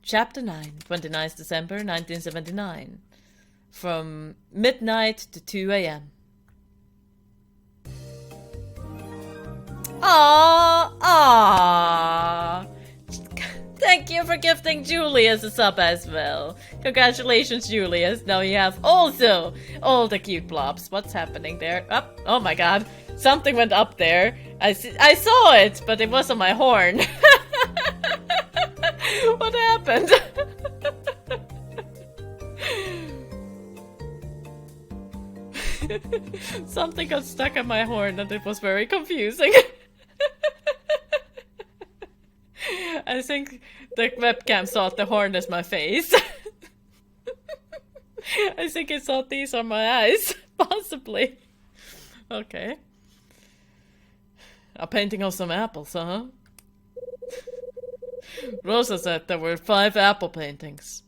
Chapter 9, 29th December 1979. From midnight to 2 a.m. Aww. Thank you for gifting Julius a sub as well. Congratulations, Julius. Now you have also all the cute blobs. What's happening there? Oh my god. Something went up there. I saw it, but it wasn't my horn. What happened? Something got stuck on my horn and it was very confusing. I think the webcam thought the horn is my face. I think it thought these are my eyes. Possibly. Okay. A painting of some apples, huh? Rosa said there were 5 apple paintings.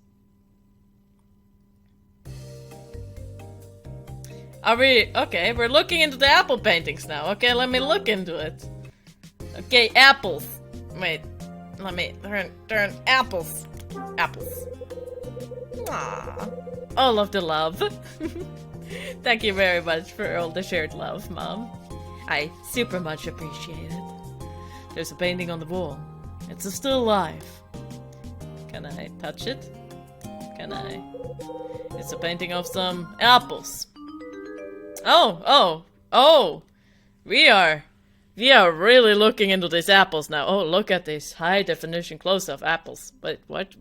Are we... Okay, we're looking into the apple paintings now. Okay, let me look into it. Okay, apples. Wait. Let me turn apples. Apples. Aww. All of the love. Thank you very much for all the shared love, Mom. I super much appreciate it. There's a painting on the wall. It's still alive. Can I touch it? Can I? It's a painting of some apples. Oh! We are really looking into these apples now. Oh, look at this high definition close-up apples. Wait, what?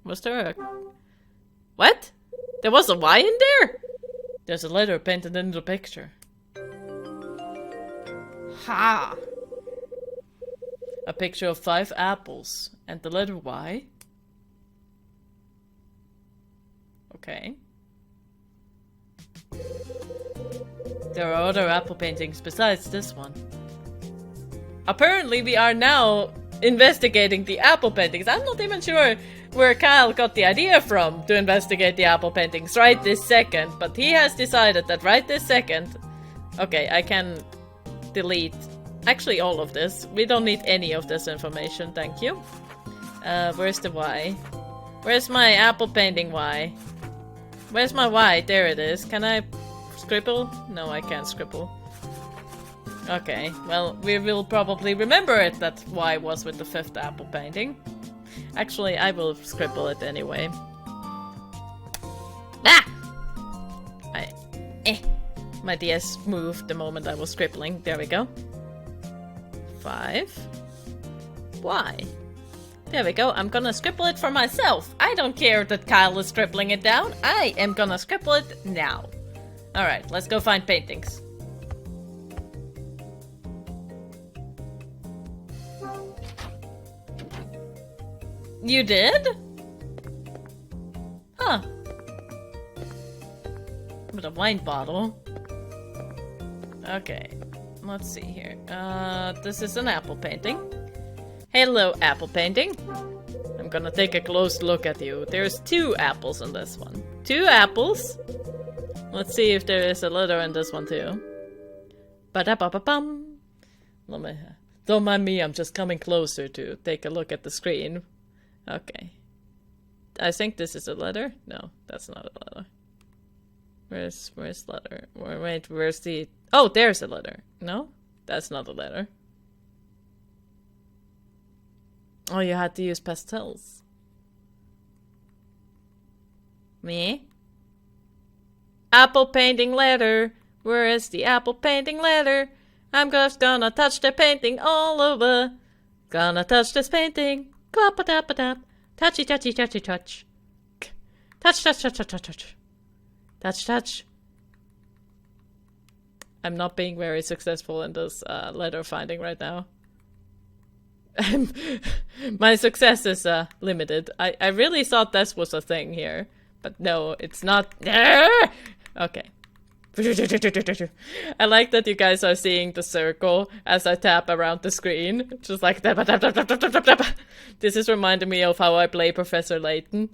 Was there a... What? There was a Y in there? There's a letter painted into the picture. Ha! A picture of 5 apples and the letter Y. Okay. There are other apple paintings besides this one. Apparently we are now investigating the apple paintings. I'm not even sure where Kyle got the idea from to investigate the apple paintings right this second, but he has decided that right this second... Okay, I can delete actually all of this. We don't need any of this information, thank you. Where's the Y? Where's my apple painting Y? Where's my Y? There it is. Can I scribble? No, I can't scribble. Okay, well, we will probably remember it that Y was with the 5th apple painting. Actually, I will scribble it anyway. Ah! My DS moved the moment I was scribbling. There we go. 5. Y. There we go. I'm gonna scribble it for myself. I don't care that Kyle is scribbling it down. I am gonna scribble it now. Alright, let's go find paintings. You did? Huh. With a wine bottle. Okay. Let's see here. This is an apple painting. Hello, apple painting. I'm gonna take a close look at you. There's 2 apples in this one. 2 apples. Let's see if there is a letter in this one too. Ba-da-ba-ba-bum. Don't mind me, I'm just coming closer to take a look at the screen. Okay. I think this is a letter. No, that's not a letter. Where's letter? Wait, where's the... Oh, there's a letter. No? That's not a letter. Oh, you had to use pastels. Me? Apple painting letter. Where is the apple painting letter? I'm just gonna touch the painting all over. Gonna touch this painting. Clap-a-tap-a-tap. Touchy, touchy, touchy, touch. Touch, touch, touch, touch, touch, touch. Touch, touch. I'm not being very successful in this letter finding right now. My success is limited. I really thought this was a thing here. But no, it's not. Okay. I like that you guys are seeing the circle as I tap around the screen. Just like tap, tap, tap, tap, tap, tap, tap. This is reminding me of how I play Professor Layton.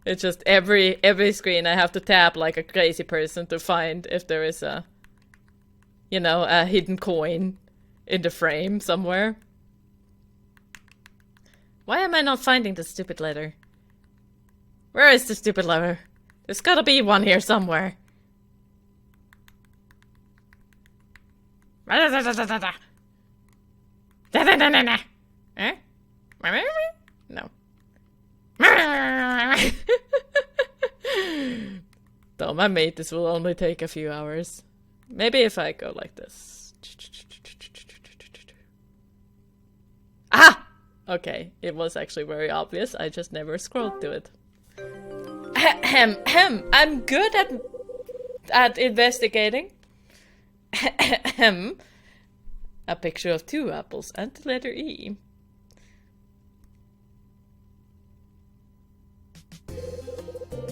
It's just every screen I have to tap like a crazy person to find if there is a, you know, a hidden coin in the frame somewhere. Why am I not finding the stupid letter? Where is the stupid lever? There's gotta be one here somewhere. Eh? No. Though my mate, this will only take a few hours. Maybe if I go like this. Ah! Okay, it was actually very obvious. I just never scrolled to it. Ahem, ahem. I'm good at investigating. Ahem. A picture of 2 apples and the letter E.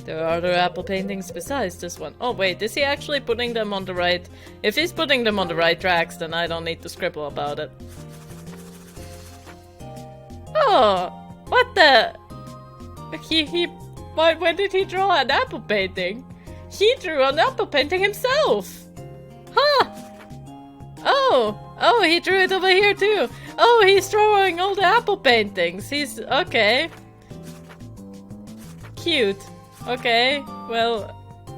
There are other apple paintings besides this one. Oh wait, is he actually putting them on the right? If he's putting them on the right tracks, then I don't need to scribble about it. Oh, what the? Why did he draw an apple painting? He drew an apple painting himself! Huh! Oh, he drew it over here too! Oh, he's drawing all the apple paintings! He's... okay. Cute. Okay, well,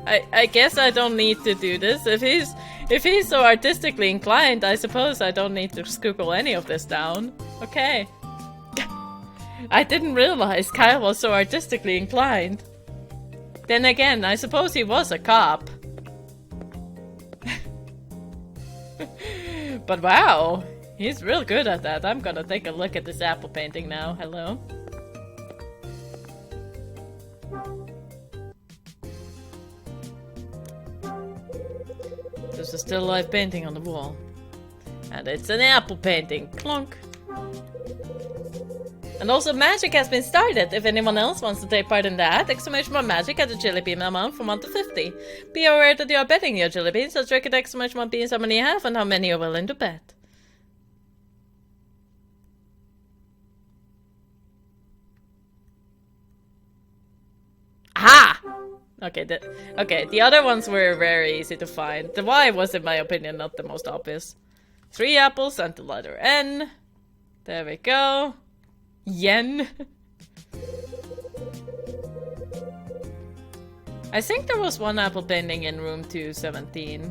I guess I don't need to do this. If he's so artistically inclined, I suppose I don't need to scribble any of this down. Okay. I didn't realize Kyle was so artistically inclined. Then again, I suppose he was a cop. But wow, he's real good at that. I'm gonna take a look at this apple painting now. Hello? There's a still life painting on the wall. And it's an apple painting. Clunk. And also magic has been started. If anyone else wants to take part in that, exclamation mark magic at the jelly bean amount from 1 to 50. Be aware that you are betting your jelly beans, so check it exclamation mark beans how many you have and how many you're willing to bet. Aha! Okay, the other ones were very easy to find. The Y was, in my opinion, not the most obvious. 3 apples and the letter N. There we go. Yen. I think there was one apple painting in room 217.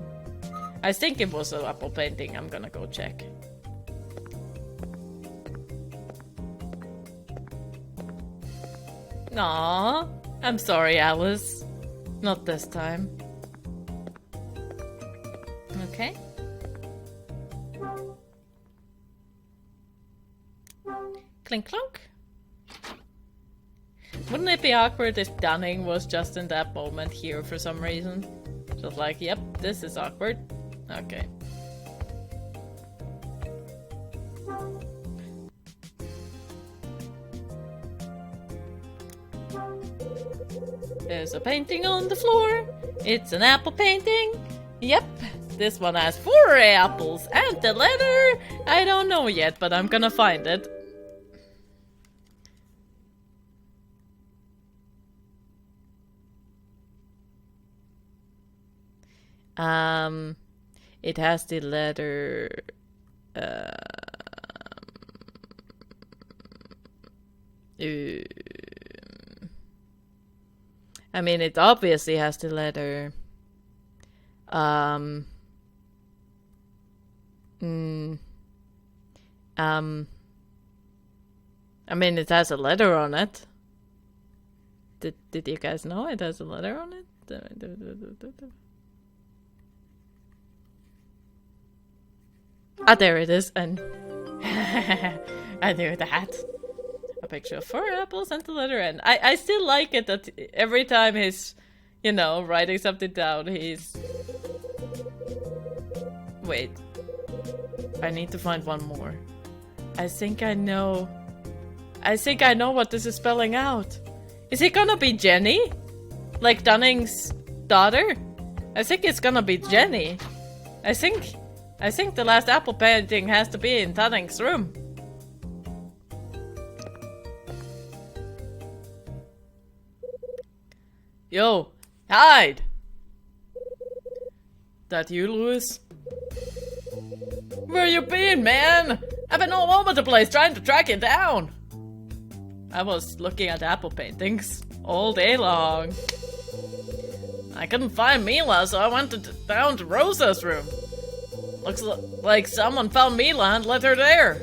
I think it was an apple painting. I'm gonna go check. Aww. I'm sorry, Alice. Not this time. Okay. Clink clunk. Wouldn't it be awkward if Dunning was just in that moment here for some reason? Just like, yep, this is awkward. Okay. There's a painting on the floor. It's an apple painting. Yep, this one has 4 apples and the letter. I don't know yet, but I'm gonna find it. It has the letter. I mean, it obviously has the letter. I mean, it has a letter on it. Did you guys know it has a letter on it? Ah, there it is, and I knew that. A picture of 4 apples and the letter N. I still like it that every time he's, you know, writing something down, he's... Wait. I need to find one more. I think I know what this is spelling out. Is it gonna be Jenny? Like Dunning's daughter? I think it's gonna be Jenny. I think the last apple painting has to be in Dunning's room. Yo, hide! That you, Louis? Where you been, man? I've been all over the place trying to track you down. I was looking at apple paintings all day long. I couldn't find Mila, so I went down to Rosa's room. Looks like someone found Mila and left her there.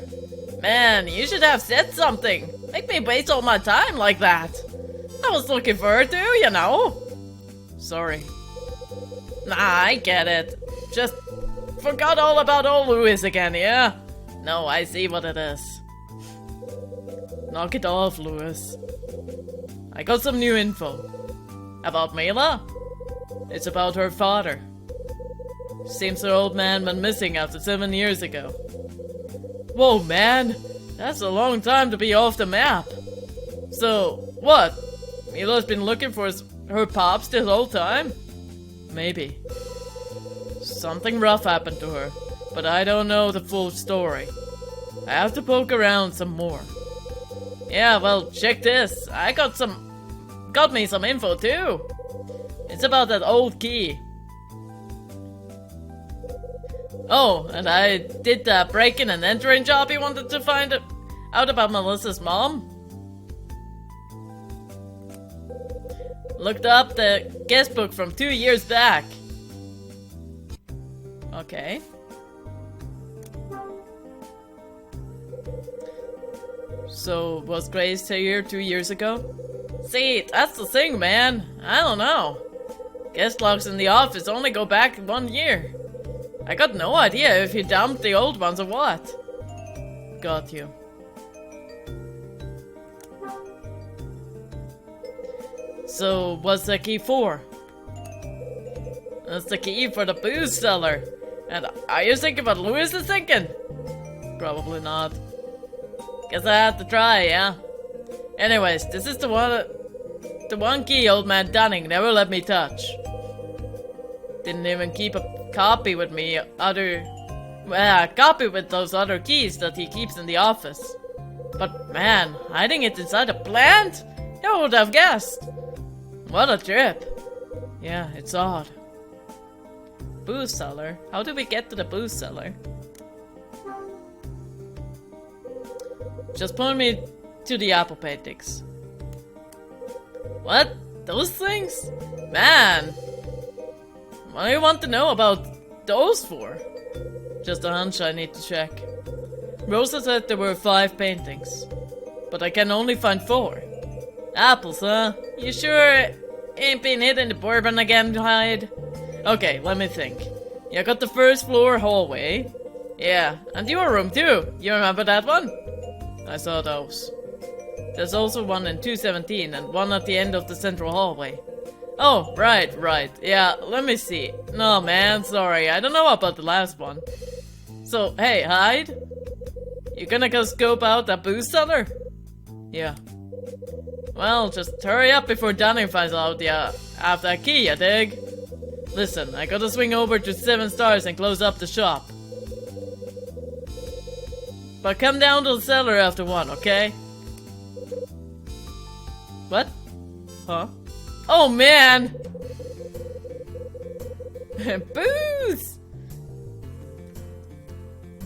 Man, you should have said something. Make me waste all my time like that. I was looking for her too, you know. Sorry. Nah, I get it. Just forgot all about old Louis again, yeah? No, I see what it is. Knock it off, Louis. I got some new info. About Mila? It's about her father. Seems her old man went missing after 7 years ago. Whoa, man! That's a long time to be off the map. So, what? Mila's been looking for her pops this whole time? Maybe. Something rough happened to her, but I don't know the full story. I have to poke around some more. Yeah, well, check this. I got me some info too. It's about that old key. Oh, and I did that break-in and entering job you wanted to find out about Melissa's mom. Looked up the guest book from 2 years back. Okay. So, was Grace here 2 years ago? See, that's the thing, man. I don't know. Guest logs in the office only go back 1 year. I got no idea if you dumped the old ones or what. Got you. So, what's the key for? That's the key for the booze cellar. And are you thinking what Louis is thinking? Probably not. Guess I have to try, yeah? Anyways, this is the one key old man Dunning never let me touch. Didn't even keep a copy with me, a copy with those other keys that he keeps in the office. But man, hiding it inside a plant? Who would have guessed? What a trip. Yeah, it's odd. Booze cellar? How do we get to the booze cellar? Just point me to the apple paintings. What? Those things? Man! What do you want to know about those for? Just a hunch I need to check. Rosa said there were 5 paintings, but I can only find 4. Apples, huh? You sure ain't been hit in the bourbon again, Hyde? Okay, let me think. You got the first floor hallway. Yeah, and your room too. You remember that one? I saw those. There's also one in 217 and one at the end of the central hallway. Oh, right. Yeah, let me see. No, man, sorry. I don't know about the last one. So, hey, Hyde? You gonna go scope out that booze cellar? Yeah. Well, just hurry up before Dunning finds out you have that key, you dig? Listen, I gotta swing over to 7 Stars and close up the shop. But come down to the cellar after 1, okay? What? Huh? Oh man! Booze!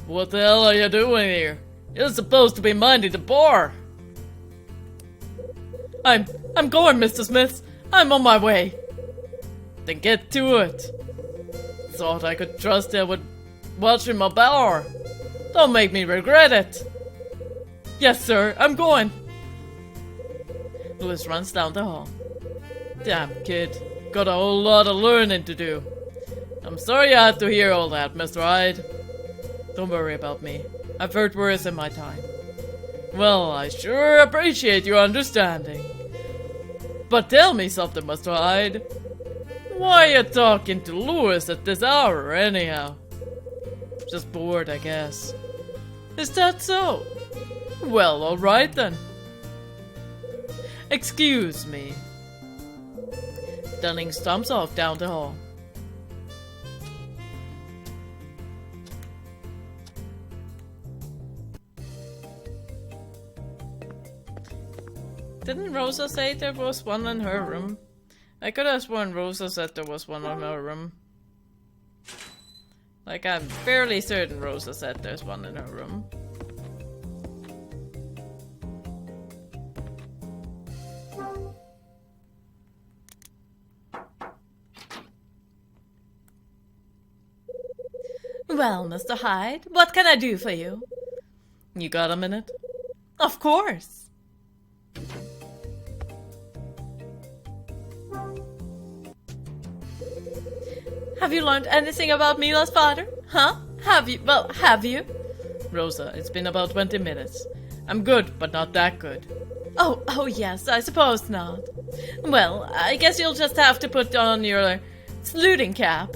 What the hell are you doing here? You're supposed to be minding the bar. I'm going, Mr. Smith. I'm on my way. Then get to it. Thought I could trust you with watching my bar. Don't make me regret it. Yes, sir, I'm going. Louis runs down the hall. Damn, kid. Got a whole lot of learning to do. I'm sorry I had to hear all that, Mr. Hyde. Don't worry about me. I've heard worse in my time. Well, I sure appreciate your understanding. But tell me something, Mr. Hyde. Why are you talking to Louis at this hour, anyhow? Just bored, I guess. Is that so? Well, alright then. Excuse me. Dunning stomps off down the hall. Didn't Rosa say there was one in her room? I could have sworn Rosa said there was one in her room. Like, I'm fairly certain Rosa said there's one in her room. Well, Mr. Hyde, what can I do for you? You got a minute? Of course. Have you learned anything about Mila's father? Huh? Have you? Well, have you? Rosa, it's been about 20 minutes. I'm good, but not that good. Oh yes, I suppose not. Well, I guess you'll just have to put on your sleuthing cap.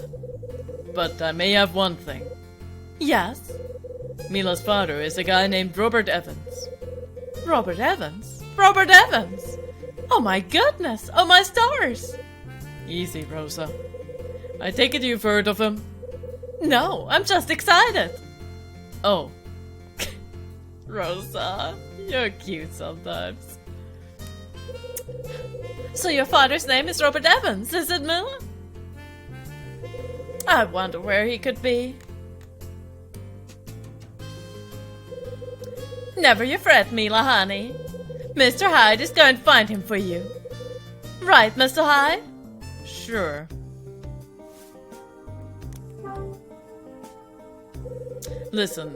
But I may have one thing. Yes? Mila's father is a guy named Robert Evans. Robert Evans? Robert Evans! Oh my goodness! Oh my stars! Easy, Rosa. I take it you've heard of him? No, I'm just excited. Oh. Rosa, you're cute sometimes. So your father's name is Robert Evans, is it, Mila? I wonder where he could be. Never you fret, Mila, honey. Mr. Hyde is going to find him for you. Right, Mr. Hyde? Sure. Listen,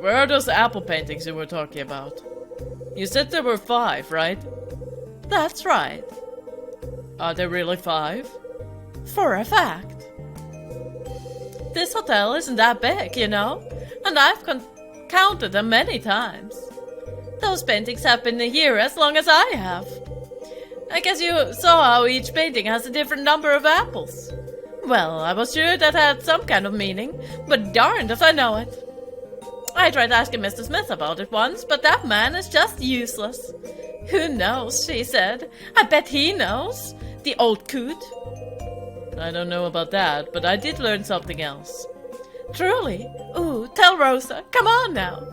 where are those apple paintings you were talking about? You said there were 5, right? That's right. Are there really 5? For a fact. This hotel isn't that big, you know, and I've counted them many times. Those paintings have been here as long as I have. I guess you saw how each painting has a different number of apples. Well, I was sure that had some kind of meaning, but darned if I know it. I tried asking Mr. Smith about it once, but that man is just useless. Who knows, she said. I bet he knows. The old coot. I don't know about that, but I did learn something else. Truly? Ooh, tell Rosa. Come on now.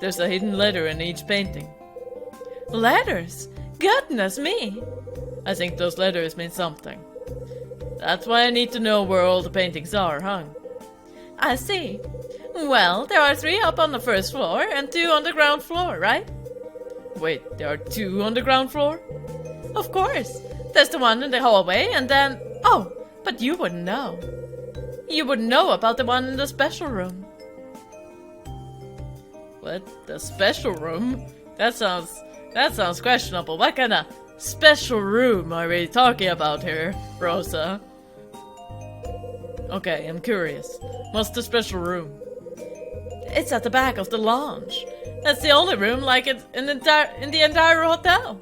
There's a hidden letter in each painting. Letters? Goodness me. I think those letters mean something. That's why I need to know where all the paintings are hung. I see. Well, there are 3 up on the first floor and 2 on the ground floor, right? Wait, there are 2 on the ground floor? Of course. There's the one in the hallway and then... Oh, but you wouldn't know. You wouldn't know about the one in the special room. What? The special room? That sounds questionable. What kind of special room are we talking about here, Rosa? Okay, I'm curious. What's the special room? It's at the back of the lounge. That's the only room like it in the entire hotel.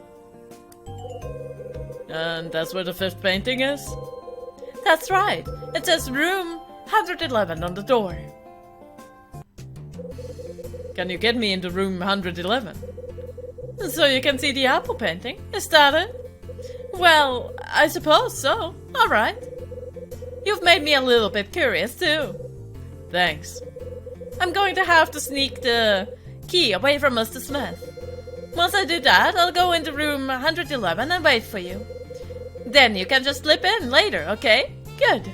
And that's where the 5th painting is? That's right. It says room 111 on the door. Can you get me into room 111? So you can see the apple painting? Is that it? Well, I suppose so. Alright. You've made me a little bit curious too. Thanks. I'm going to have to sneak the key away from Mr. Smith. Once I do that, I'll go into room 111 and wait for you. Then you can just slip in later, okay? Good.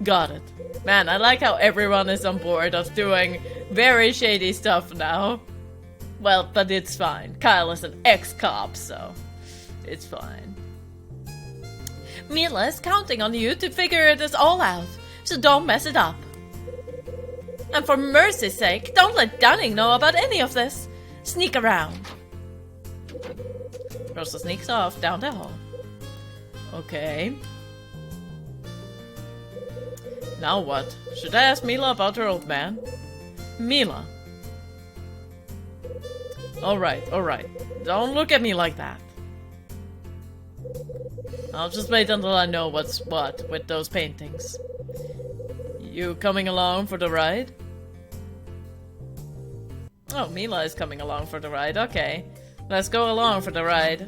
Got it. Man, I like how everyone is on board of doing very shady stuff now. Well, but it's fine. Kyle is an ex-cop, so it's fine. Mila is counting on you to figure this all out, so don't mess it up. And for mercy's sake, don't let Dunning know about any of this. Sneak around. Rosa sneaks off down the hall. Okay. Now what? Should I ask Mila about her old man? Mila. Alright. Don't look at me like that. I'll just wait until I know what's what with those paintings. You coming along for the ride? Oh, Mila is coming along for the ride. Okay. Let's go along for the ride.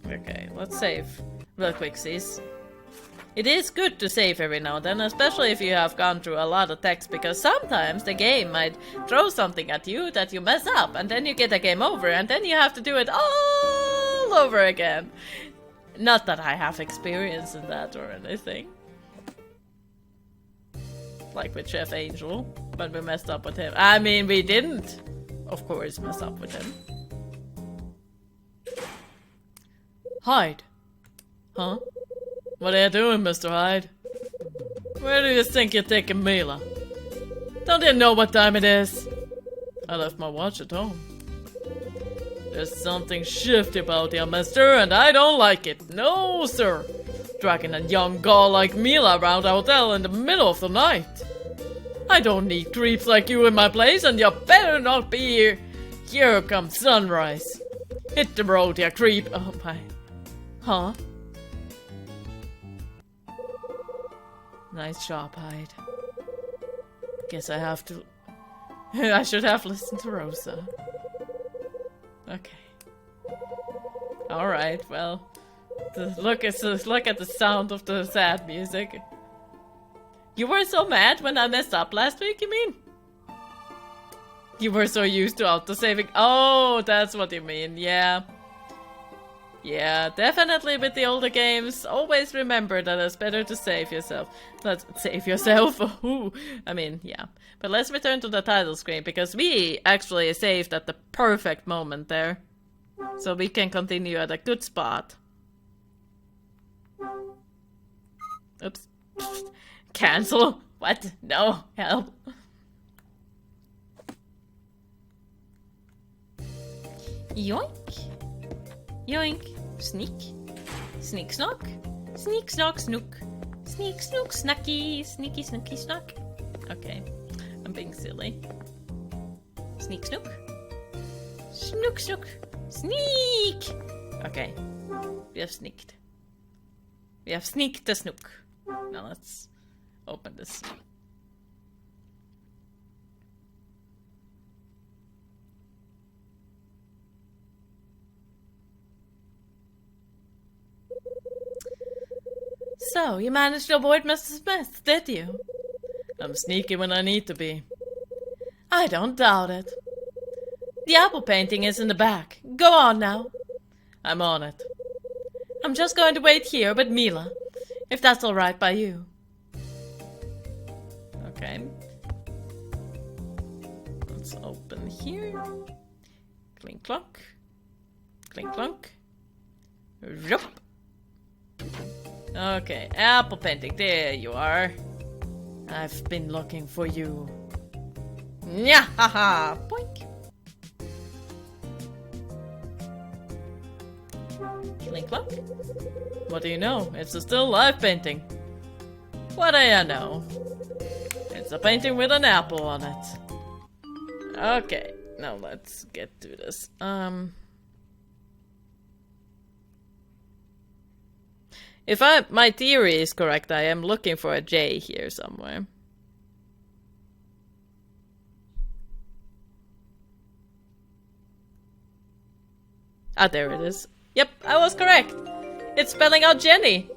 Okay, let's save real quick, sis. It is good to save every now and then, especially if you have gone through a lot of text, because sometimes the game might throw something at you that you mess up, and then you get a game over, and then you have to do it all over again. Not that I have experience in that or anything. Like with Chef Angel, when we messed up with him. I mean, we didn't, of course, mess up with him. Hyde. Huh? What are you doing, Mr. Hyde? Where do you think you're taking Mila? Don't you know what time it is? I left my watch at home. There's something shifty about you, mister, and I don't like it. No, sir. Dragging a young girl like Mila around a hotel in the middle of the night. I don't need creeps like you in my place, and you better not be here. Here comes sunrise. Hit the road, you creep. Oh my. Huh? Nice job, Hyde. Guess I have to... I should have listened to Rosa. Okay. Alright, well... Look at the sound of the sad music. You were so mad when I messed up last week, you mean? You were so used to autosaving. Oh, that's what you mean, yeah. Yeah, definitely with the older games, always remember that it's better to save yourself. Let's save yourself. Ooh, I mean, yeah. But let's return to the title screen, because we actually saved at the perfect moment there. So we can continue at a good spot. Oops. Cancel? What? No, help. Yoink. Yoink. Sneak. Sneak snock. Sneak snock snook. Sneak snook snacky. Sneaky snooky snock. Okay. I'm being silly. Sneak snook. Snook snook. Sneak! Okay. We have sneaked. We have sneaked the snook. Now let's open this. So, you managed to avoid Mr. Smith, did you? I'm sneaky when I need to be. I don't doubt it. The apple painting is in the back. Go on now. I'm on it. I'm just going to wait here with Mila, if that's alright by you. Okay. Let's open here. Clink clunk. Clink clunk. Rup. Okay, apple painting, there you are. I've been looking for you. Nya ha ha! Boink! Clink clunk. What do you know? It's a still life painting. What do you know? It's a painting with an apple on it. Okay, now let's get to this. If my theory is correct, I am looking for a J here somewhere. Ah, there it is. Yep, I was correct. It's spelling out Jenny.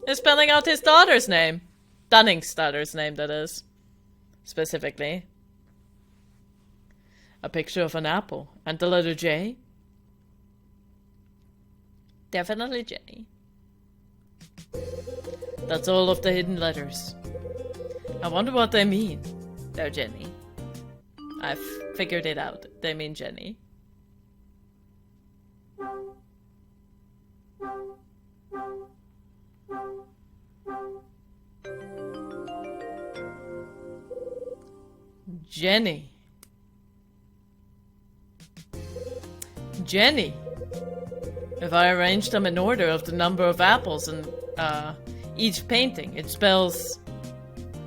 It's spelling out his daughter's name. Dunning's daughter's name, that is. Specifically. A picture of an apple. And the letter J. Definitely Jenny. That's all of the hidden letters. I wonder what they mean. They're Jenny. I've figured it out. They mean Jenny. Jenny. Jenny. If I arrange them in order of the number of apples in each painting, it spells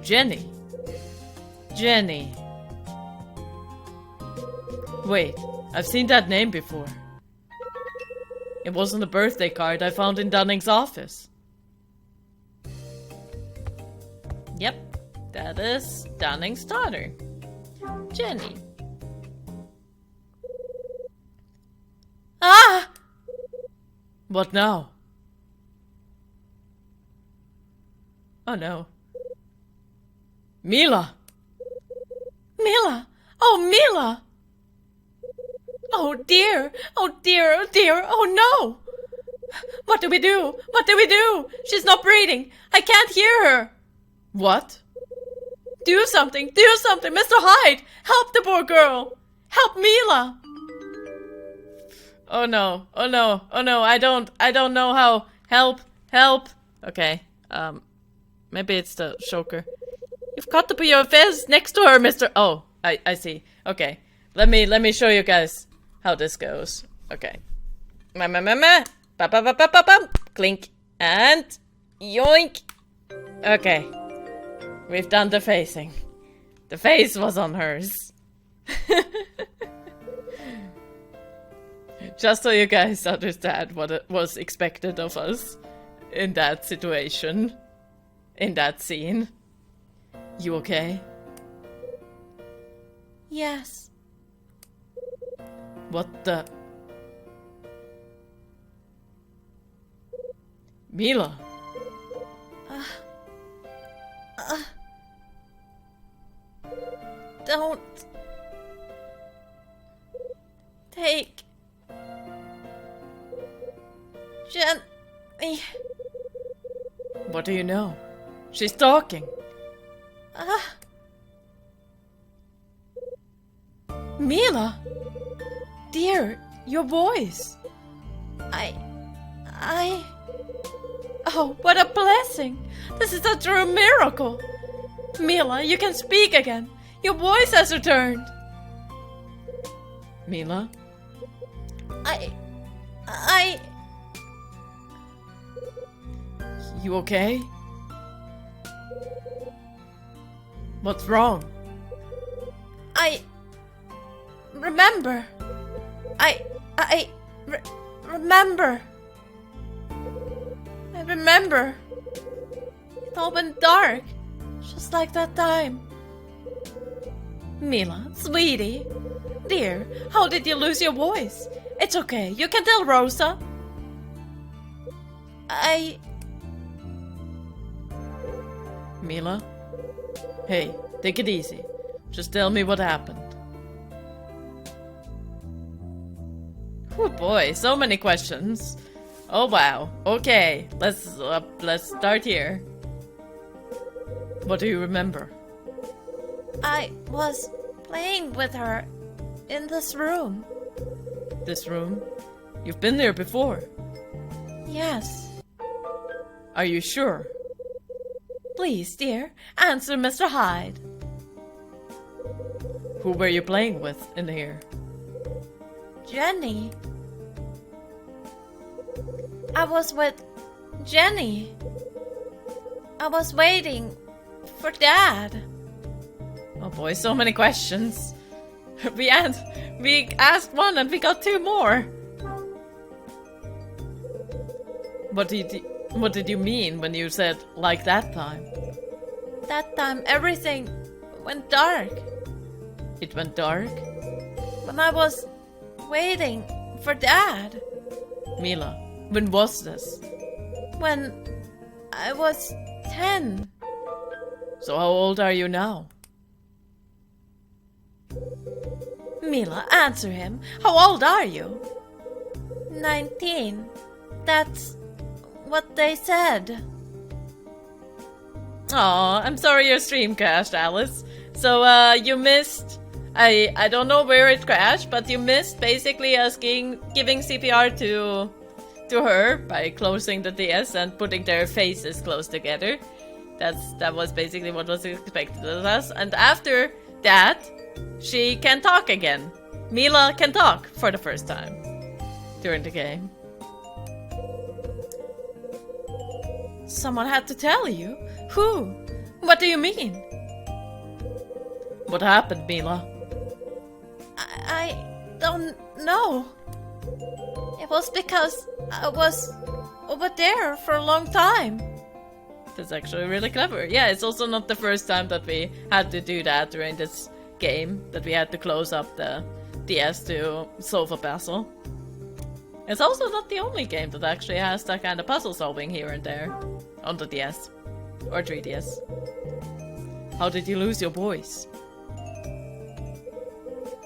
Jenny. Jenny. Wait, I've seen that name before. It wasn't a birthday card I found in Dunning's office. Yep, that is Dunning's daughter. Jenny. Ah! What now? Oh no. Mila! Mila! Oh, Mila! Oh dear! Oh dear! Oh dear! Oh no! What do we do? What do we do? She's not breathing! I can't hear her! What? Do something! Do something! Mr. Hyde! Help the poor girl! Help Mila! Oh no! Oh no! Oh no! I don't know how. Help! Help! Okay. Maybe it's the choker. You've got to put your face next to her, Mr. Oh, I see. Okay. Let me show you guys how this goes. Okay. Clink. And yoink. Okay. We've done the facing. The face was on hers. Just so you guys understand what it was expected of us in that situation. In that scene. You okay? Yes. What the? Mila? Don't take Jenny. What do you know? She's talking. Mila! Dear, your voice! Oh, what a blessing! This is a true miracle! Mila, you can speak again! Your voice has returned! Mila? You okay? What's wrong? Remember. Remember. I remember. It all went dark. Just like that time. Mila, sweetie. Dear, how did you lose your voice? It's okay. You can tell Rosa. Mila? Hey, take it easy. Just tell me what happened. Oh boy, so many questions. Oh wow. Okay, let's start here. What do you remember? I was playing with her in this room. This room? You've been there before. Yes. Are you sure? Please, dear, answer Mr. Hyde. Who were you playing with in here? Jenny. I was with Jenny. I was waiting for Dad. Oh boy, so many questions. We asked one and we got two more. What did you mean when you said like that time? That time everything went dark. It went dark? When I was waiting for Dad. Mila, when was this? When I was 10. So how old are you now? Mila, answer him. How old are you? 19. That's what they said. Aw, I'm sorry your stream crashed, Alice. So, you missed... I don't know where it crashed, but you missed basically us giving CPR to her by closing the DS and putting their faces close together. That was basically what was expected of us. And after that, she can talk again. Mila can talk for the first time during the game. Someone had to tell you? Who? What do you mean? What happened, Mila? I don't know. It was because I was over there for a long time. That's actually really clever. Yeah, it's also not the first time that we had to do that during this game, that we had to close up the DS to solve a puzzle. It's also not the only game that actually has that kind of puzzle solving here and there on the DS or 3DS. How did you lose your voice?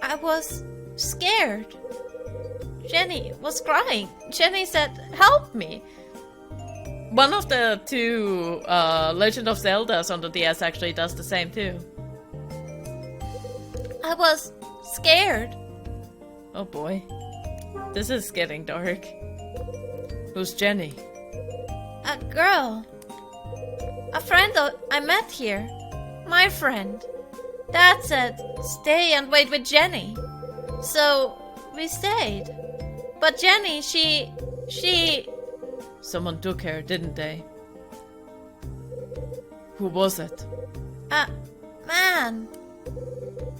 I was scared. Jenny was crying. Jenny said, "Help me." One of the two Legend of Zeldas on the DS actually does the same too. I was scared. Oh boy. This is getting dark. Who's Jenny? A girl. A friend I met here. My friend. Dad said, stay and wait with Jenny. So, we stayed. But Jenny, she... Someone took her, didn't they? Who was it? A man.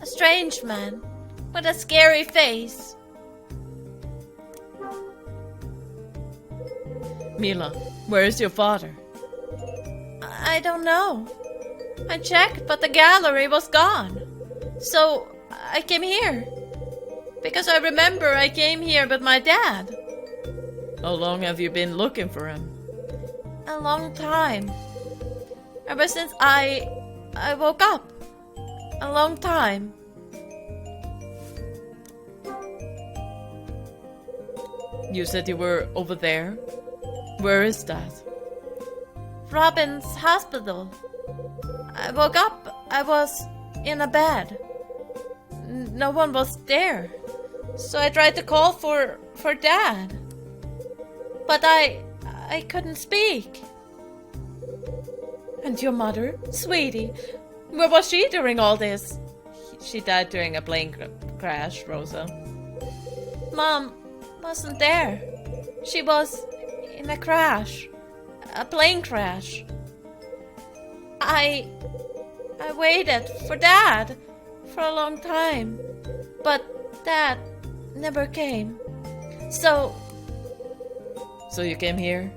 A strange man. With a scary face. Mila, where is your father? I don't know. I checked, but the gallery was gone. So, I came here. Because I remember I came here with my dad. How long have you been looking for him? A long time. Ever since I woke up. A long time. You said you were over there? Where is that? Robin's hospital. I woke up. I was in a bed. No one was there. So I tried to call for Dad. But I couldn't speak. And your mother? Sweetie, where was she during all this? She died during a plane crash, Rosa. Mom wasn't there. She was in a crash. A plane crash. I waited for Dad for a long time. But Dad never came. So you came here?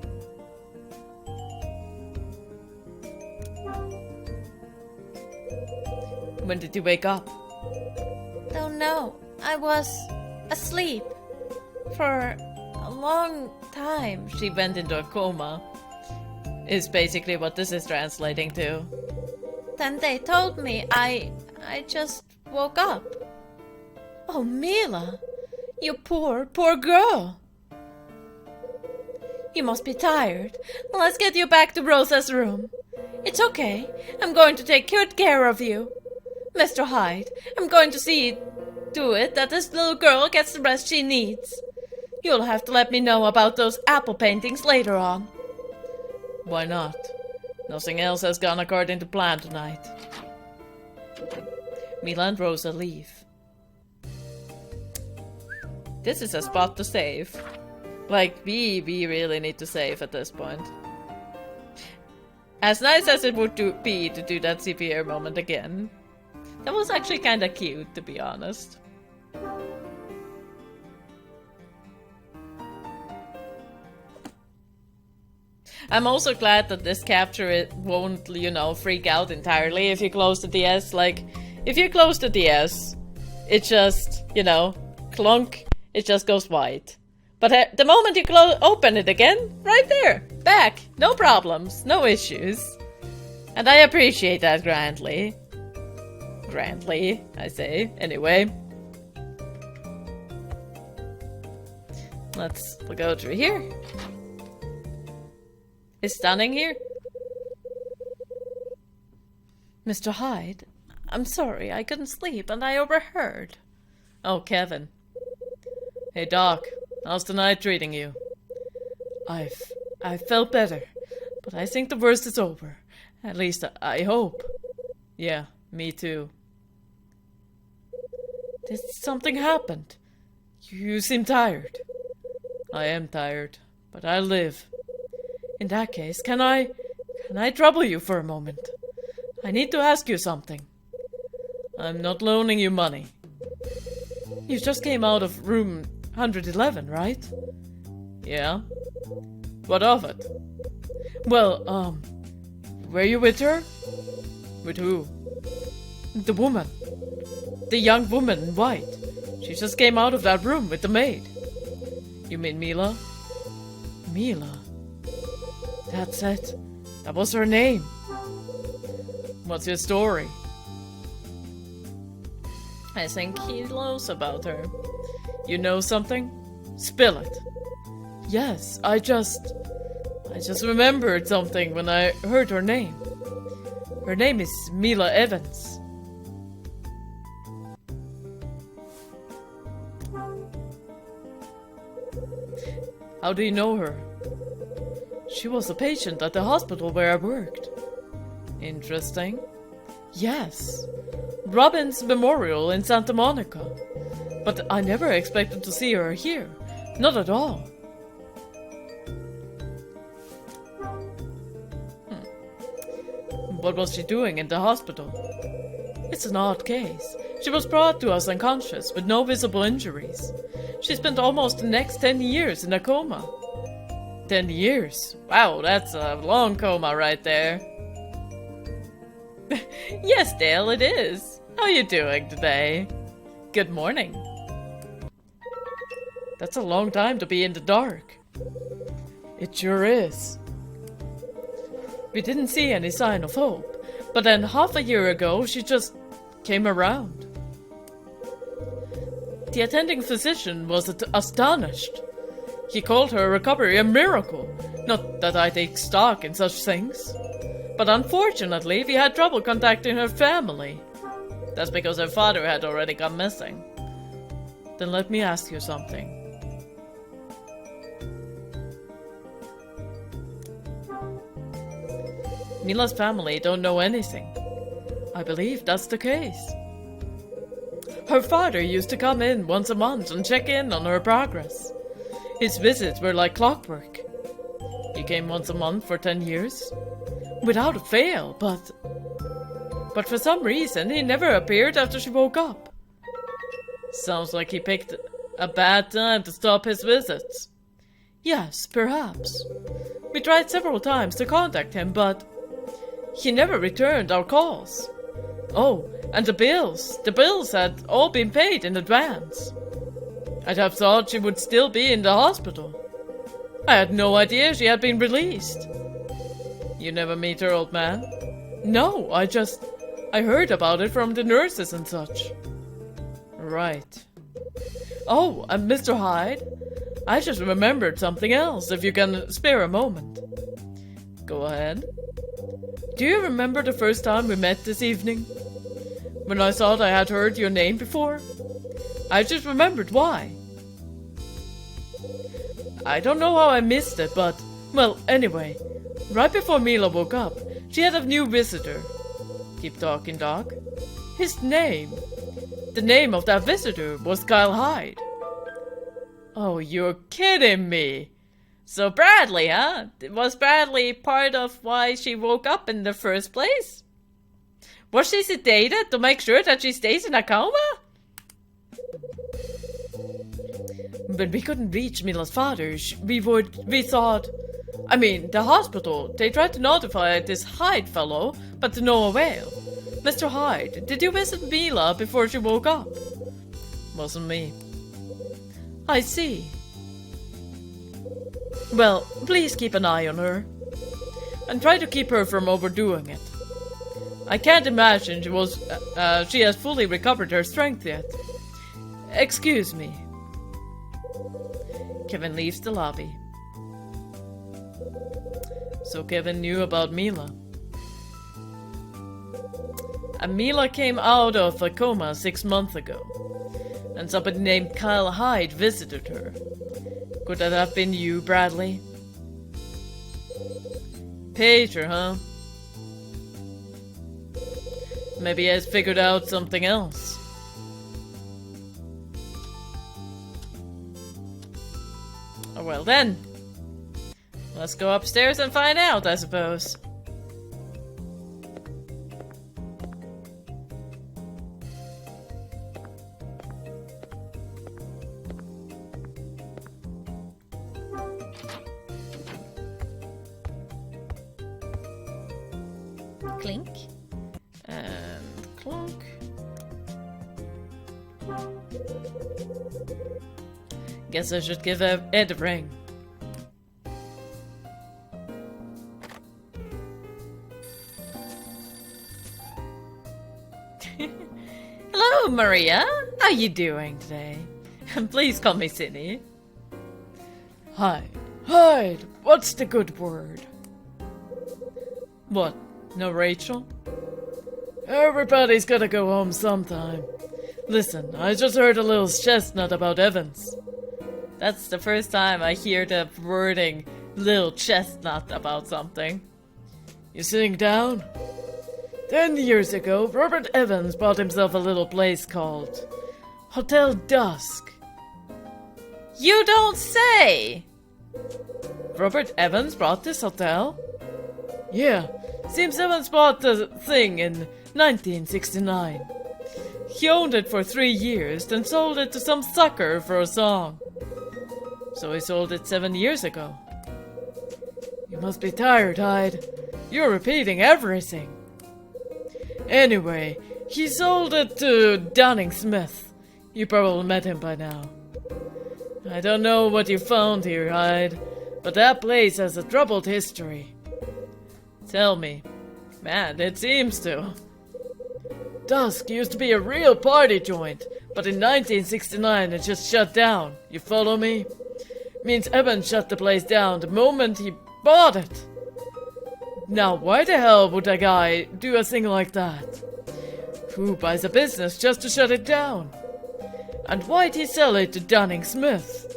When did you wake up? Don't know. I was asleep for a long time. She went into a coma. Is basically what this is translating to. Then they told me I just woke up. Oh, Mila, you poor girl. You must be tired. Let's get you back to Rosa's room. It's okay. I'm going to take good care of you. Mr. Hyde, I'm going to see to it that this little girl gets the rest she needs. You'll have to let me know about those apple paintings later on. Why not? Nothing else has gone according to plan tonight. Mila and Rosa leave. This is a spot to save. Like, we really need to save at this point. As nice as it would be to do that CPR moment again, that was actually kinda cute, to be honest. I'm also glad that this capture it won't, you know, freak out entirely if you close the DS. Like, if you close the DS, it just, you know, clunk, it just goes white. But the moment you open it again, right there, back, no problems, no issues. And I appreciate that grandly. Grandly, I say, anyway. Let's go through here. Is Stunning here? Mr. Hyde, I'm sorry, I couldn't sleep and I overheard. Oh, Kevin. Hey, Doc, how's the night treating you? I've felt better, but I think the worst is over. At least I hope. Yeah, me too. Did something happen? You seem tired. I am tired, but I live. In that case, can I trouble you for a moment? I need to ask you something. I'm not loaning you money. You just came out of room 111, right? Yeah. What of it? Well, were you with her? With who? The woman. The young woman in white. She just came out of that room with the maid. You mean Mila? Mila? That's it. That was her name. What's your story? I think he knows about her. You know something? Spill it. Yes, I just remembered something when I heard her name. Her name is Mila Evans. How do you know her? She was a patient at the hospital where I worked. Interesting. Yes, Robin's memorial in Santa Monica. But I never expected to see her here. Not at all. What was she doing in the hospital? It's an odd case. She was brought to us unconscious with no visible injuries. She spent almost the next 10 years in a coma. 10 years? Wow, that's a long coma right there. Yes, Dale, it is. How are you doing today? Good morning. That's a long time to be in the dark. It sure is. We didn't see any sign of hope, but then half a year ago she just came around. The attending physician was astonished. He called her recovery a miracle. Not that I take stock in such things. But unfortunately, we had trouble contacting her family. That's because her father had already gone missing. Then let me ask you something. Mila's family don't know anything. I believe that's the case. Her father used to come in once a month and check in on her progress. His visits were like clockwork. He came once a month for 10 years. Without a fail, but for some reason he never appeared after she woke up. Sounds like he picked a bad time to stop his visits. Yes, perhaps. We tried several times to contact him, but he never returned our calls. Oh, and the bills had all been paid in advance. I'd have thought she would still be in the hospital. I had no idea she had been released. You never meet her, old man? No, I heard about it from the nurses and such. Right. Oh, and Mr. Hyde, I just remembered something else, if you can spare a moment. Go ahead. Do you remember the first time we met this evening? When I thought I had heard your name before? I just remembered why. I don't know how I missed it, but, well, anyway, right before Mila woke up, she had a new visitor. Keep talking, Doc. His name. The name of that visitor was Kyle Hyde. Oh, you're kidding me. So Bradley, huh? Was Bradley part of why she woke up in the first place? Was she sedated to make sure that she stays in a coma? When we couldn't reach Mila's father, we thought... I mean, the hospital, they tried to notify this Hyde fellow, but to no avail. Mr. Hyde, did you visit Mila before she woke up? Wasn't me. I see. Well, please keep an eye on her. And try to keep her from overdoing it. I can't imagine she has fully recovered her strength yet. Excuse me. Kevin leaves the lobby. So Kevin knew about Mila. And Mila came out of a coma 6 months ago. And somebody named Kyle Hyde visited her. Could that have been you, Bradley? Pager, huh? Maybe he has figured out something else. Oh, well then. Let's go upstairs and find out, I suppose. Clink. And clunk. Guess I should give Ed a ring. Hello, Maria. How you doing today? Please call me Sini. Hyde. Hyde, what's the good word? What? No Rachel? Everybody's gotta go home sometime. Listen, I just heard a little chestnut about Evans. That's the first time I hear the wording little chestnut about something. You sitting down? 10 years ago, Robert Evans bought himself a little place called Hotel Dusk. You don't say! Robert Evans bought this hotel? Yeah, seems Evans bought the thing in 1969. He owned it for 3 years, then sold it to some sucker for a song. So he sold it 7 years ago. You must be tired, Hyde. You're repeating everything. Anyway, he sold it to Dunning Smith. You probably met him by now. I don't know what you found here, Hyde, but that place has a troubled history. Tell me. Man, it seems to. Dusk used to be a real party joint, but in 1969 it just shut down. You follow me? Means Evans shut the place down the moment he bought it. Now, why the hell would a guy do a thing like that? Who buys a business just to shut it down? And why'd he sell it to Dunning Smith?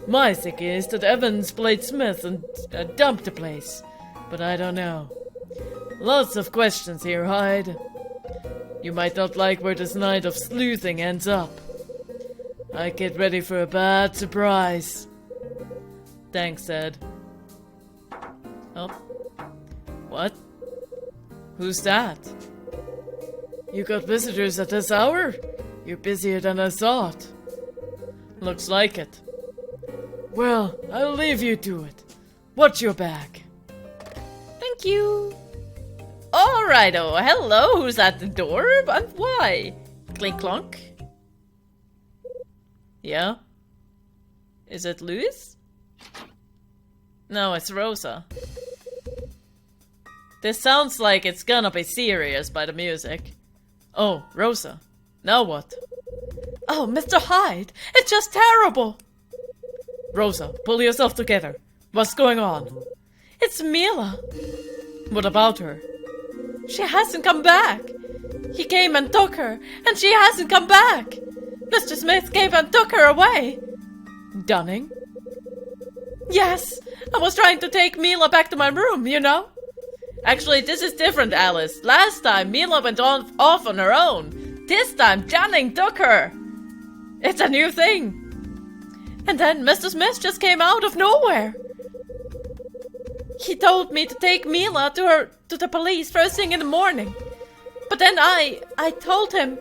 My thinking is that Evans played Smith and dumped the place, but I don't know. Lots of questions here, Hyde. You might not like where this night of sleuthing ends up. I get ready for a bad surprise. Thanks, Ed. Oh. What? Who's that? You got visitors at this hour? You're busier than I thought. Looks like it. Well, I'll leave you to it. Watch your back. Thank you. Alrighto, hello, who's at the door? And why? Clink clonk. Yeah? Is it Louis? No, it's Rosa. This sounds like it's gonna be serious by the music. Oh, Rosa. Now what? Oh, Mr. Hyde, it's just terrible. Rosa, pull yourself together. What's going on? It's Mila. What about her? She hasn't come back. He came and took her, and she hasn't come back. Mr. Smith came and took her away. Dunning? Yes, I was trying to take Mila back to my room, you know. Actually, this is different, Alice. Last time, Mila went off on her own. This time, Dunning took her. It's a new thing. And then Mr. Smith just came out of nowhere. He told me to take Mila to the police first thing in the morning. But then I told him,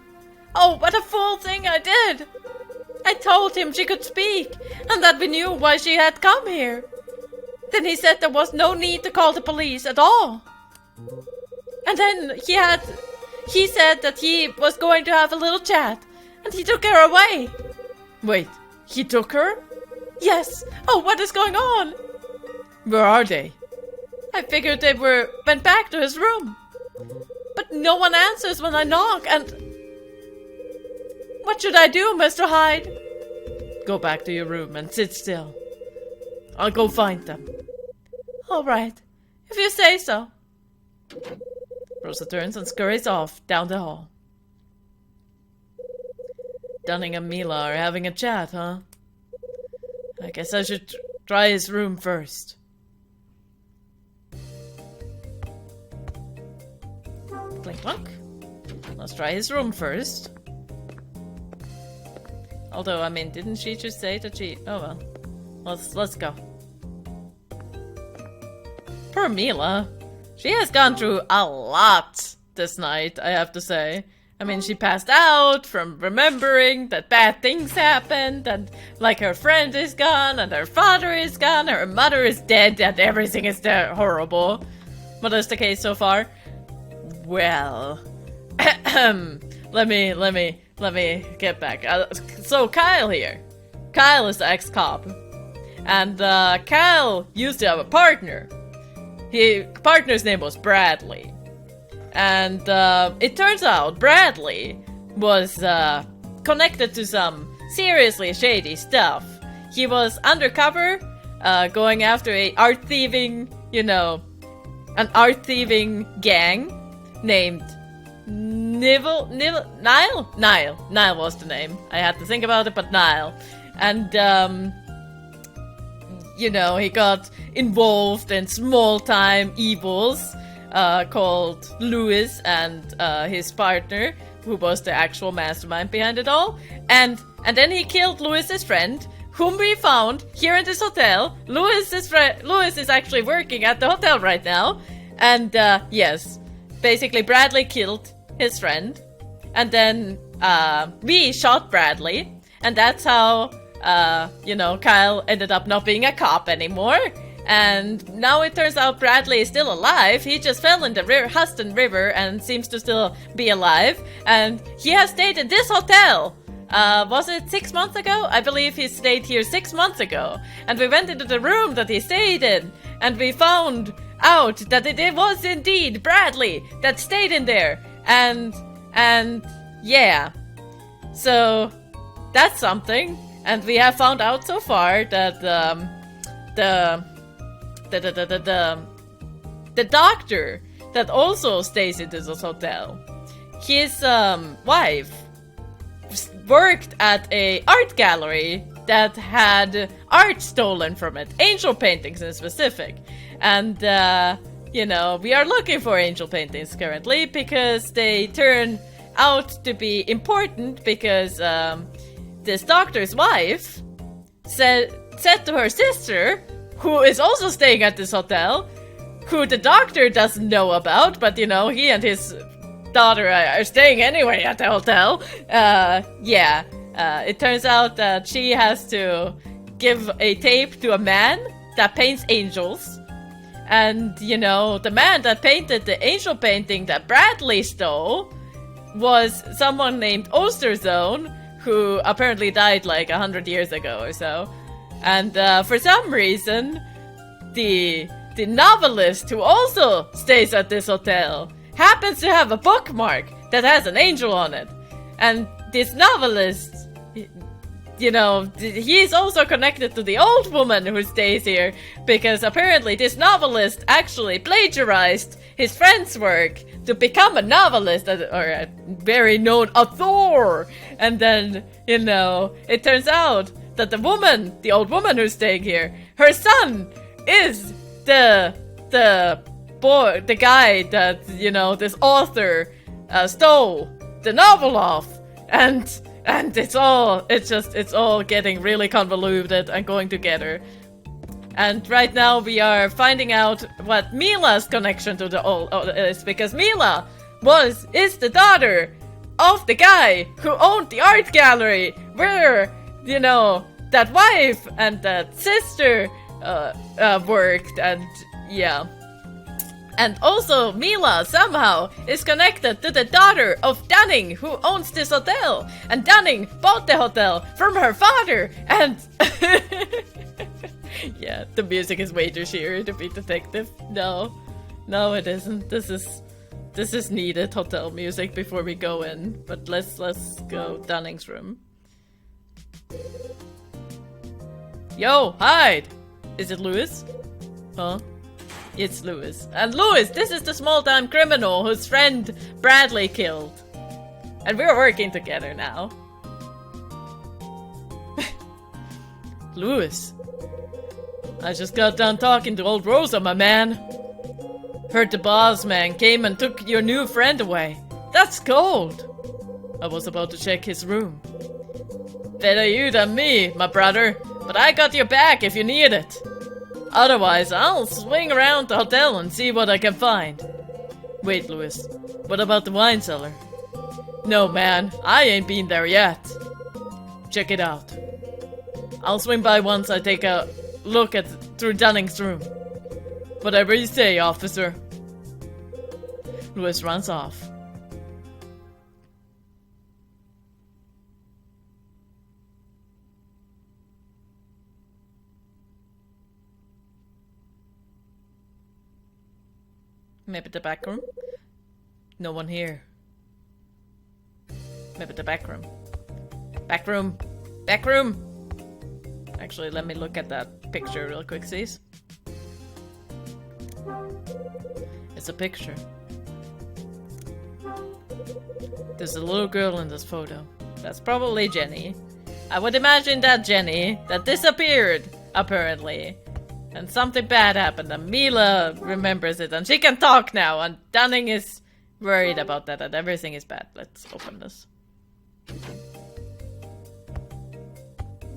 oh, what a fool thing I did. I told him she could speak, and that we knew why she had come here. Then he said there was no need to call the police at all. And then he said that he was going to have a little chat, and he took her away. Wait, he took her? Yes. Oh, what is going on? Where are they? I figured they went back to his room. But no one answers when I knock, and... What should I do, Mr. Hyde? Go back to your room and sit still. I'll go find them. All right, if you say so. Rosa turns and scurries off down the hall. Dunning and Mila are having a chat, huh? I guess I should try his room first. Clink clunk. Let's try his room first. Although, I mean, didn't she just say that she... Oh well. Let's go. Poor Mila. She has gone through a lot this night, I have to say. I mean, she passed out from remembering that bad things happened, and like her friend is gone, and her father is gone, her mother is dead, and everything is horrible. What is the case so far? Well, let me get back. So Kyle here. Kyle is the ex-cop. And Kyle used to have a partner. His partner's name was Bradley. And it turns out Bradley was connected to some seriously shady stuff. He was undercover, going after an art thieving gang named Nile was the name. I had to think about it, but Nile. And he got involved in small-time evils, called Louis and his partner, who was the actual mastermind behind it all. And then he killed Louis's friend, whom we found here in this hotel. Louis is actually working at the hotel right now. And yes, basically Bradley killed his friend. And then we shot Bradley. And that's how, Kyle ended up not being a cop anymore. And now it turns out Bradley is still alive. He just fell in the Huston River and seems to still be alive. And he has stayed in this hotel. Was it 6 months ago? I believe he stayed here 6 months ago. And we went into the room that he stayed in. And we found out that it was indeed Bradley that stayed in there. And yeah. So that's something. And we have found out so far that the doctor that also stays in this hotel, his wife worked at a art gallery that had art stolen from it, angel paintings in specific. And we are looking for angel paintings currently because they turn out to be important because this doctor's wife said to her sister, who is also staying at this hotel, who the doctor doesn't know about, but he and his daughter are staying anyway at the hotel. It turns out that she has to give a tape to a man that paints angels. And, the man that painted the angel painting that Bradley stole was someone named Osterzone, who apparently died like 100 years ago or so. And for some reason, the novelist who also stays at this hotel happens to have a bookmark that has an angel on it. And this novelist, he's also connected to the old woman who stays here, because apparently this novelist actually plagiarized his friend's work to become a novelist, or a very known author. And then, it turns out that the old woman who's staying here, her son is the guy that, this author stole the novel off. And it's all getting really convoluted and going together. And right now we are finding out what Mila's connection to the old is, because Mila is the daughter of the guy who owned the art gallery where, that wife and that sister worked. And yeah. And also, Mila somehow is connected to the daughter of Dunning, who owns this hotel. And Dunning bought the hotel from her father. And yeah, the music is way too cheery to be detective. No, it isn't. This is needed hotel music before we go in. But let's go Dunning's room. Yo, hide! Is it Louis? Huh? It's Louis. And Louis, this is the small-time criminal whose friend Bradley killed. And we're working together now. Louis. I just got done talking to old Rosa, my man. Heard the boss man came and took your new friend away. That's cold. I was about to check his room. Better you than me, my brother. But I got your back if you need it. Otherwise, I'll swing around the hotel and see what I can find. Wait, Louis. What about the wine cellar? No, man. I ain't been there yet. Check it out. I'll swing by once I take a look through Dunning's room. Whatever you say, officer. Louis runs off. Maybe the back room? No one here. Maybe the back room. Back room! Back room! Actually, let me look at that picture real quick, sis. It's a picture. There's a little girl in this photo. That's probably Jenny. I would imagine that Jenny that disappeared, apparently. And something bad happened, and Mila remembers it, and she can talk now, and Dunning is worried about that, and everything is bad. Let's open this.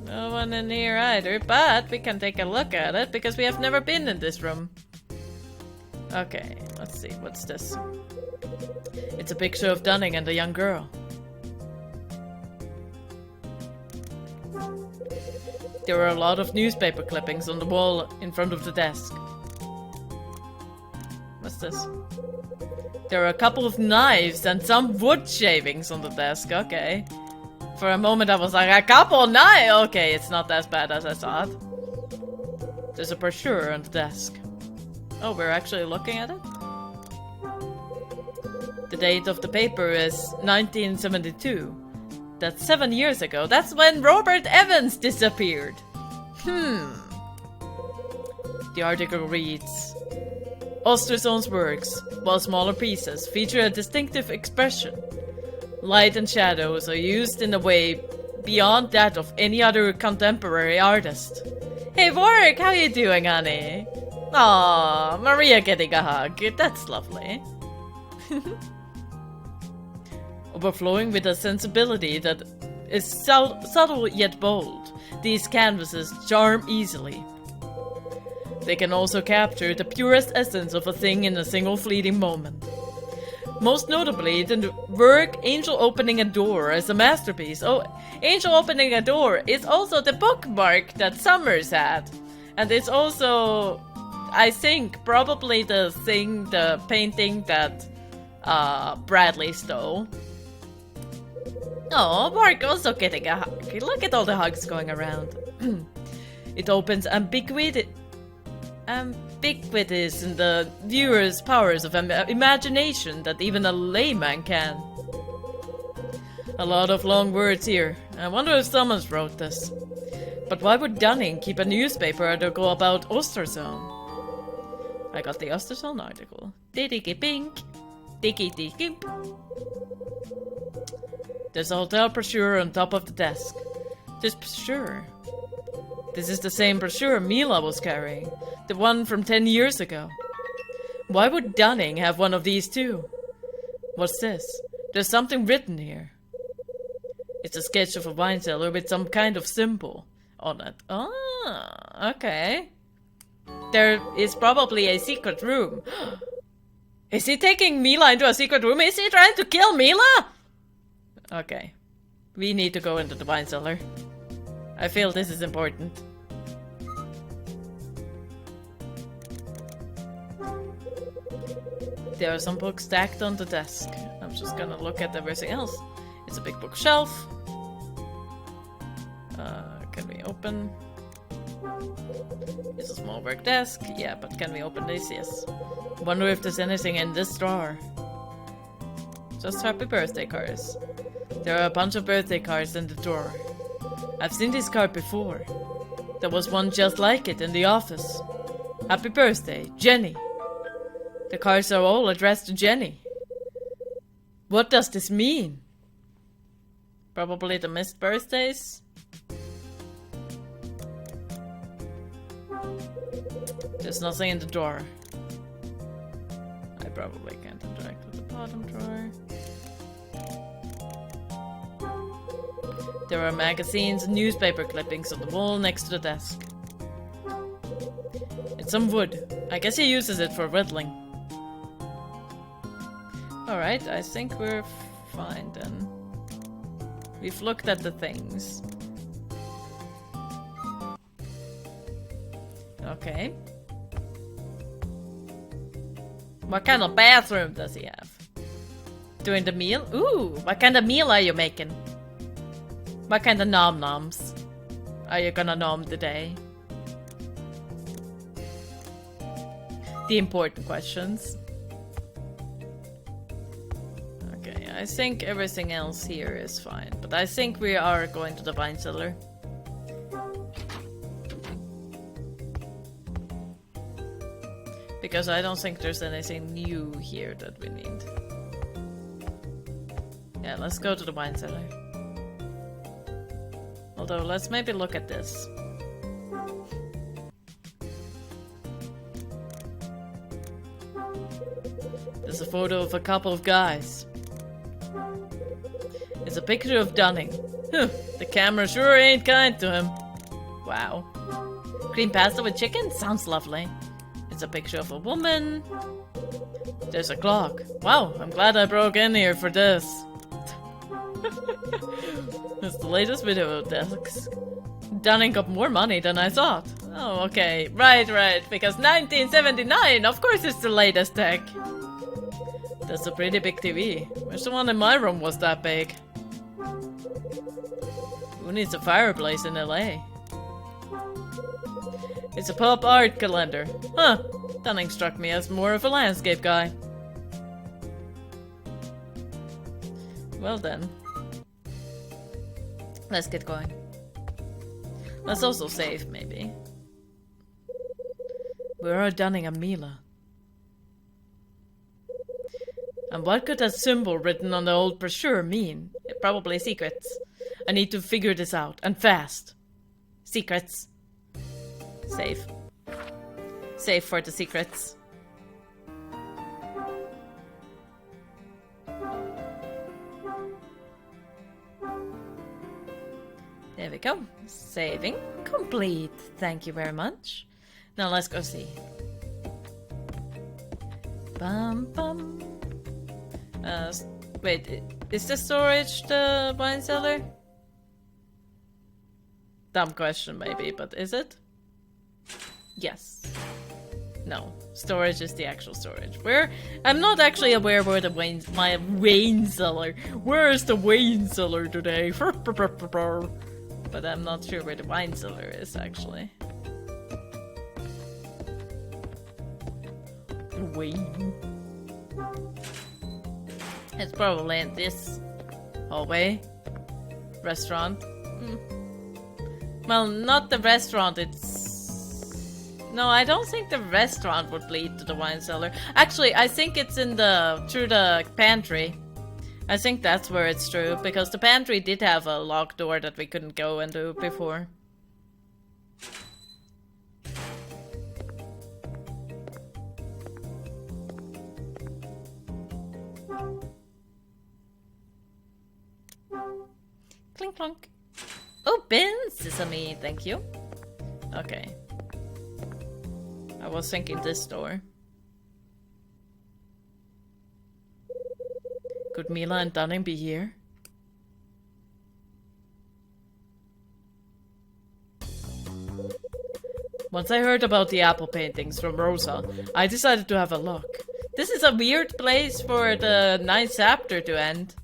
No one in here either, but we can take a look at it, because we have never been in this room. Okay, let's see, what's this? It's a picture of Dunning and a young girl. There are a lot of newspaper clippings on the wall in front of the desk. What's this? There are a couple of knives and some wood shavings on the desk. Okay. For a moment I was like, a couple knives? Okay, it's not as bad as I thought. There's a brochure on the desk. Oh, we're actually looking at it? The date of the paper is 1972. That's 7 years ago. That's when Robert Evans disappeared. The article reads, Osterzone's works, while smaller pieces, feature a distinctive expression. Light and shadows are used in a way beyond that of any other contemporary artist. Hey Warwick, how you doing, honey? Aww, Maria getting a hug. That's lovely. Overflowing with a sensibility that is subtle yet bold, these canvases charm easily. They can also capture the purest essence of a thing in a single fleeting moment. Most notably, the work Angel Opening a Door is a masterpiece. Oh, Angel Opening a Door is also the bookmark that Summers had. And it's also, I think, probably the painting that Bradley stole. Oh, Mark also getting a hug. Look at all the hugs going around. It opens ambiguous in the viewer's powers of imagination that even a layman can. A lot of long words here. I wonder if someone wrote this. But why would Dunning keep a newspaper article about Osterzone? I got the Osterzone article. Diddy pink. Dicky dicky. There's a hotel brochure on top of the desk. This brochure. This is the same brochure Mila was carrying. The one from 10 years ago. Why would Dunning have one of these too? What's this? There's something written here. It's a sketch of a wine cellar with some kind of symbol on it. Ah, okay. There is probably a secret room. Is he taking Mila into a secret room? Is he trying to kill Mila? Okay. We need to go into the wine cellar. I feel this is important. There are some books stacked on the desk. I'm just gonna look at everything else. It's a big bookshelf. Can we open? It's a small work desk. Yeah, but can we open this? Yes. Wonder if there's anything in this drawer. Just happy birthday cards. There are a bunch of birthday cards in the drawer. I've seen this card before. There was one just like it in the office. Happy birthday, Jenny. The cards are all addressed to Jenny. What does this mean? Probably the missed birthdays? There's nothing in the drawer. I probably can't interact with the bottom drawer. There are magazines and newspaper clippings on the wall next to the desk. It's some wood. I guess he uses it for whittling. Alright, I think we're fine then. We've looked at the things. Okay. What kind of bathroom does he have? Doing the meal? Ooh, what kind of meal are you making? What kind of nom-noms are you gonna nom today? The important questions. Okay, I think everything else here is fine, but I think we are going to the wine cellar. Because I don't think there's anything new here that we need. Yeah, let's go to the wine cellar. Although, let's maybe look at this. There's a photo of a couple of guys. It's a picture of Dunning. The camera sure ain't kind to him. Wow. Cream pasta with chicken? Sounds lovely. It's a picture of a woman. There's a clock. Wow, I'm glad I broke in here for this. It's the latest video of Dusk. Dunning got more money than I thought. Oh, okay. Right. Because 1979, of course it's the latest tech. That's a pretty big TV. Wish the one in my room was that big. Who needs a fireplace in LA? It's a pop art calendar. Huh. Dunning struck me as more of a landscape guy. Well then. Let's get going. Let's also save, maybe. Where are Dunning and Mila? And what could that symbol written on the old brochure mean? Probably secrets. I need to figure this out, and fast. Secrets. Save. Save for the secrets. There we go. Saving complete. Thank you very much. Now let's go see. Bum bum. Wait, is the storage the wine cellar? Dumb question maybe, but is it? Yes. No. Storage is the actual storage. I'm not actually aware where the my wine cellar. Where is the wine cellar today? But I'm not sure where the wine cellar is actually. Wine. It's probably in this hallway. Restaurant. Well, not the restaurant, it's... No, I don't think the restaurant would lead to the wine cellar. Actually, I think it's in through the pantry. I think that's where it's through, because the pantry did have a locked door that we couldn't go into before. Clink clunk. Open sesame, thank you. Okay. I was thinking this door. Could Mila and Dunning be here? Once I heard about the apple paintings from Rosa, I decided to have a look. This is a weird place for the ninth chapter to end.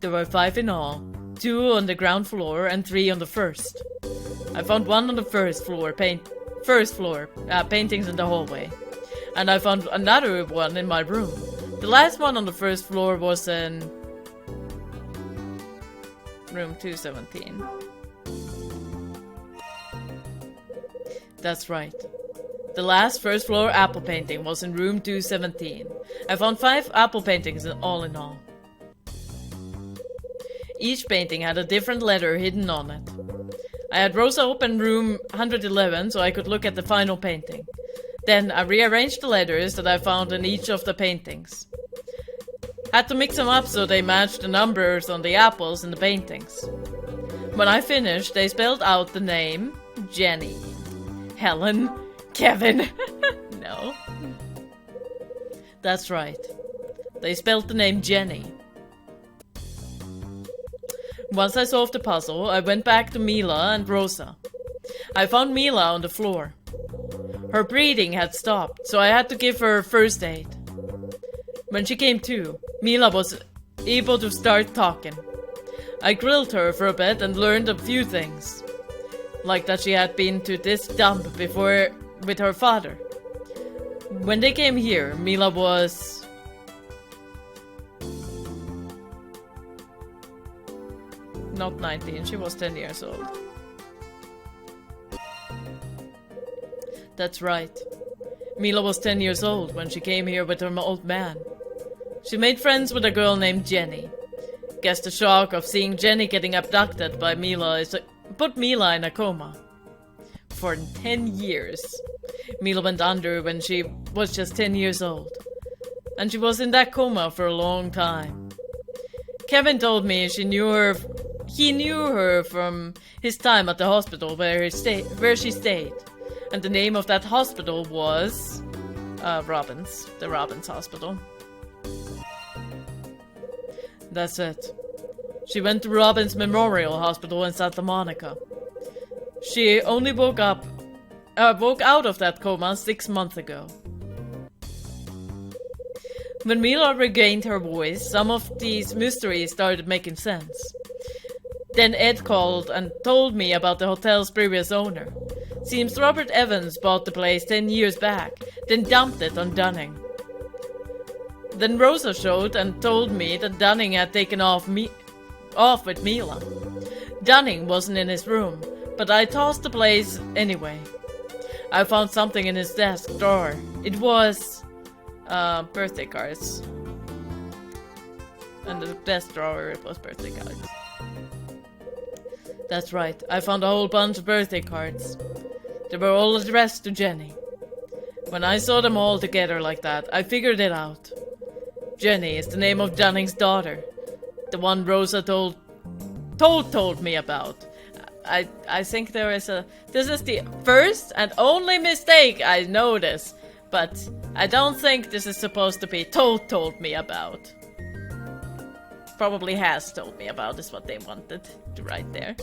There were 5 in all. 2 on the ground floor and 3 on the first. I found 1 on the first floor, paintings in the hallway. And I found another one in my room. The last one on the first floor was in room 217. That's right. The last first floor apple painting was in room 217. I found 5 apple paintings all in all. Each painting had a different letter hidden on it. I had Rosa open room 111 so I could look at the final painting. Then I rearranged the letters that I found in each of the paintings. Had to mix them up so they matched the numbers on the apples in the paintings. When I finished, they spelled out the name Jenny, Helen, Kevin. No. That's right. They spelled the name Jenny. Once I solved the puzzle, I went back to Mila and Rosa. I found Mila on the floor. Her breathing had stopped, so I had to give her first aid. When she came to, Mila was able to start talking. I grilled her for a bit and learned a few things. Like that she had been to this dump before with her father. When they came here, Mila was... not 19, she was 10 years old. That's right. Mila was 10 years old when she came here with her old man. She made friends with a girl named Jenny. Guess the shock of seeing Jenny getting abducted by Mila put Mila in a coma. For 10 years. Mila went under when she was just 10 years old. and she was in that coma for a long time. Kevin told me he knew her from his time at the hospital where she stayed. And the name of that hospital was Robbins. The Robbins Hospital. That's it. She went to Robbins Memorial Hospital in Santa Monica. She only woke out of that coma 6 months ago. When Mila regained her voice, some of these mysteries started making sense. Then Ed called and told me about the hotel's previous owner. Seems Robert Evans bought the place 10 years back, then dumped it on Dunning. Then Rosa showed and told me that Dunning had taken off with Mila. Dunning wasn't in his room, but I tossed the place anyway. I found something in his desk drawer. It was birthday cards. And the desk drawer, it was birthday cards. That's right, I found a whole bunch of birthday cards. They were all addressed to Jenny. When I saw them all together like that, I figured it out. Jenny is the name of Dunning's daughter. The one Rosa told me about. I think this is the first and only mistake I noticed, but I don't think this is supposed to be told me about. Probably has told me about is what they wanted to write there.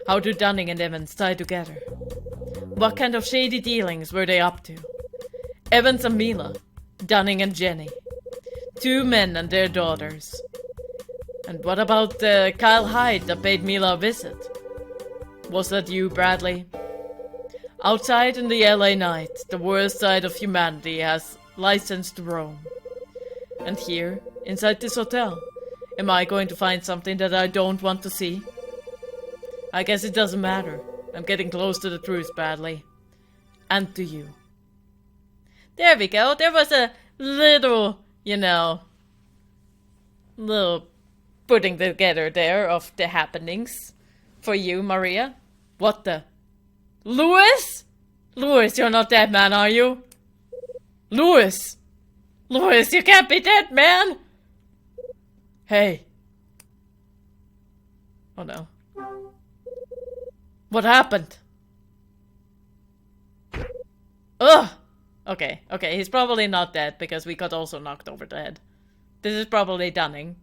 How do Dunning and Evans tie together? What kind of shady dealings were they up to? Evans and Mila, Dunning and Jenny. 2 men and their daughters. And what about Kyle Hyde that paid Mila a visit? Was that you, Bradley? Outside in the LA night, the worst side of humanity has license to roam. And here, inside this hotel, am I going to find something that I don't want to see? I guess it doesn't matter. I'm getting close to the truth, Bradley. And to you. There we go. There was a little, little putting together there of the happenings for you, Maria. What the? Louis? Louis, you're not dead, man, are you? Louis! Louis, you can't be dead, man! Hey. Oh no. What happened? Ugh! Okay, he's probably not dead because we got also knocked over the head. This is probably Dunning.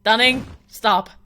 Dunning, stop.